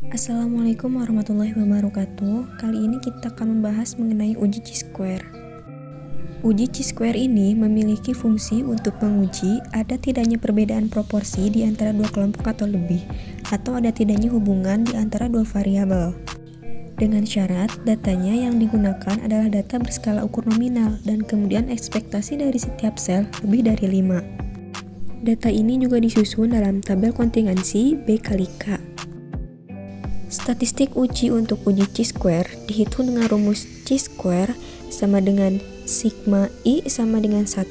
Assalamualaikum warahmatullahi wabarakatuh. Kali ini kita akan membahas mengenai uji chi-square. Uji chi-square ini memiliki fungsi untuk menguji ada tidaknya perbedaan proporsi di antara dua kelompok atau lebih, atau ada tidaknya hubungan di antara dua variabel. Dengan syarat, datanya yang digunakan adalah data berskala ukur nominal dan kemudian ekspektasi dari setiap sel lebih dari 5. Data ini juga disusun dalam tabel kontingensi B kali K. Statistik uji untuk uji chi-square dihitung dengan rumus chi-square sama dengan sigma I sama dengan 1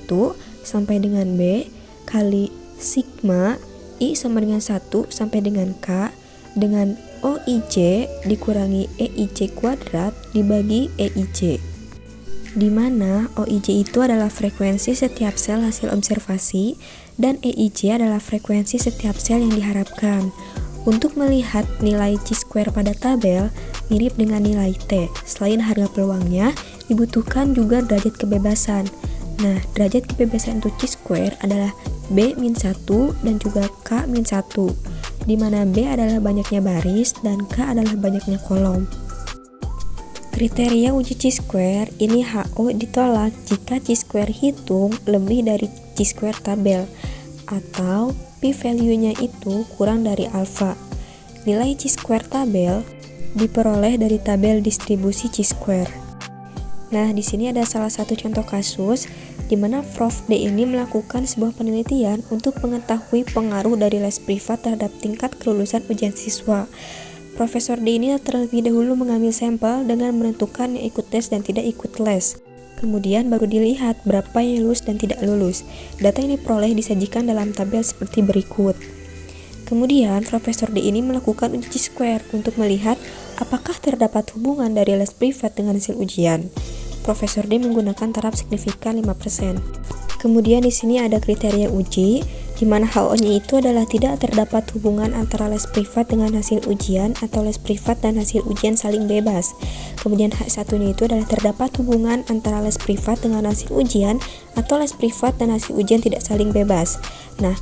sampai dengan B kali sigma I sama dengan 1 sampai dengan K dengan OIJ dikurangi EIJ kuadrat dibagi EIJ, di mana OIJ itu adalah frekuensi setiap sel hasil observasi dan EIJ adalah frekuensi setiap sel yang diharapkan. Untuk melihat nilai chi-square pada tabel, mirip dengan nilai T. Selain harga peluangnya, dibutuhkan juga derajat kebebasan. Nah, derajat kebebasan untuk chi-square adalah B-1 dan juga K-1, di mana B adalah banyaknya baris dan K adalah banyaknya kolom. Kriteria uji chi-square ini HO ditolak jika chi-square hitung lebih dari chi-square tabel, atau p-value-nya itu kurang dari alfa. Nilai chi-square tabel diperoleh dari tabel distribusi chi-square. Nah, di sini ada salah satu contoh kasus di mana Prof. D ini melakukan sebuah penelitian untuk mengetahui pengaruh dari les privat terhadap tingkat kelulusan ujian siswa. Profesor D ini terlebih dahulu mengambil sampel dengan menentukan yang ikut tes dan tidak ikut les. Kemudian baru dilihat berapa yang lulus dan tidak lulus. Data ini diperoleh disajikan dalam tabel seperti berikut. Kemudian Profesor D ini melakukan uji chi-square untuk melihat apakah terdapat hubungan dari les privat dengan hasil ujian. Profesor D menggunakan taraf signifikan 5%. Kemudian di sini ada kriteria uji, di mana HO-nya itu adalah tidak terdapat hubungan antara les privat dengan hasil ujian atau les privat dan hasil ujian saling bebas. Kemudian H1-nya itu adalah terdapat hubungan antara les privat dengan hasil ujian atau les privat dan hasil ujian tidak saling bebas. Nah,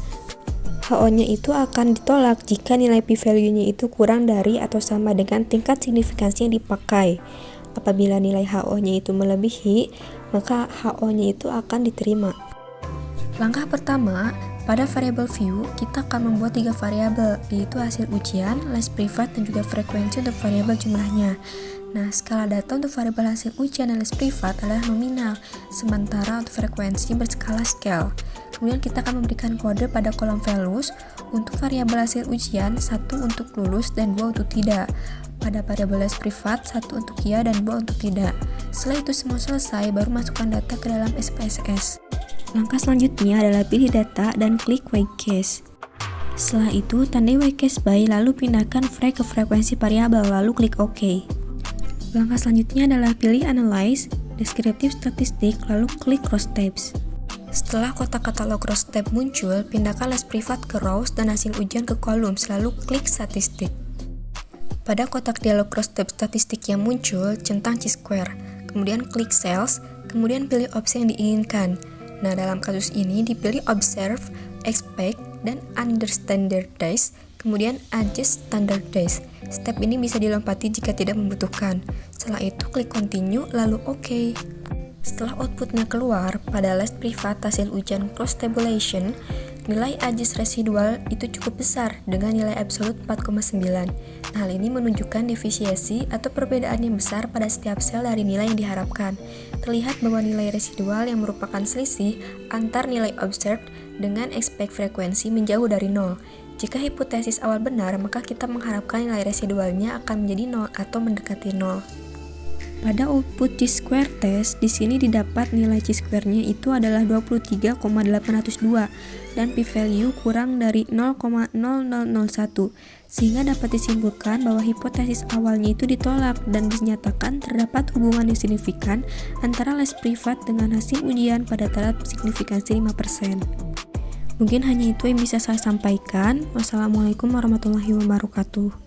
HO-nya itu akan ditolak jika nilai p-value-nya itu kurang dari atau sama dengan tingkat signifikansi yang dipakai. Apabila nilai HO-nya itu melebihi, maka HO-nya itu akan diterima. Langkah pertama, pada variabel view, kita akan membuat 3 variabel, yaitu hasil ujian, les privat, dan juga frekuensi untuk variabel jumlahnya. Nah, skala data untuk variabel hasil ujian dan les privat adalah nominal, sementara untuk frekuensi berskala scale. Kemudian kita akan memberikan kode pada kolom values untuk variabel hasil ujian, 1 untuk lulus dan 2 untuk tidak. Pada variabel les privat, 1 untuk ya dan 2 untuk tidak. Setelah itu semua selesai, baru masukkan data ke dalam SPSS. Langkah selanjutnya adalah pilih data dan klik white case. Setelah itu, tandai white case by, lalu pindahkan frek ke frekuensi variabel, lalu klik OK. Langkah selanjutnya adalah pilih Analyze, Descriptive Statistic, lalu klik Rows Types. Setelah kotak katalog rows tab muncul, pindahkan les privat ke rows dan hasil ujian ke columns, lalu klik Statistik. Pada kotak dialog rows tab statistik yang muncul, centang chi-square, kemudian klik Cells, kemudian pilih opsi yang diinginkan. Nah, dalam kasus ini dipilih Observe, Expect, dan Under Standardize, kemudian Adjust Standardize. Step ini bisa dilompati jika tidak membutuhkan. Setelah itu klik Continue, lalu OK. Setelah outputnya keluar, pada les privat hasil ujian cross tabulation, nilai adjust residual itu cukup besar dengan nilai absolut 4,9. Hal ini menunjukkan defisiensi atau perbedaan yang besar pada setiap sel dari nilai yang diharapkan. Terlihat bahwa nilai residual yang merupakan selisih antar nilai observed dengan expect frekuensi menjauh dari 0. Jika hipotesis awal benar, maka kita mengharapkan nilai residualnya akan menjadi 0 atau mendekati 0. Pada output chi-square test, di sini didapat nilai chi-square-nya itu adalah 23,802 dan p-value kurang dari 0,0001, sehingga dapat disimpulkan bahwa hipotesis awalnya itu ditolak dan dinyatakan terdapat hubungan yang signifikan antara les privat dengan hasil ujian pada taraf signifikansi 5%. Mungkin hanya itu yang bisa saya sampaikan. Wassalamualaikum warahmatullahi wabarakatuh.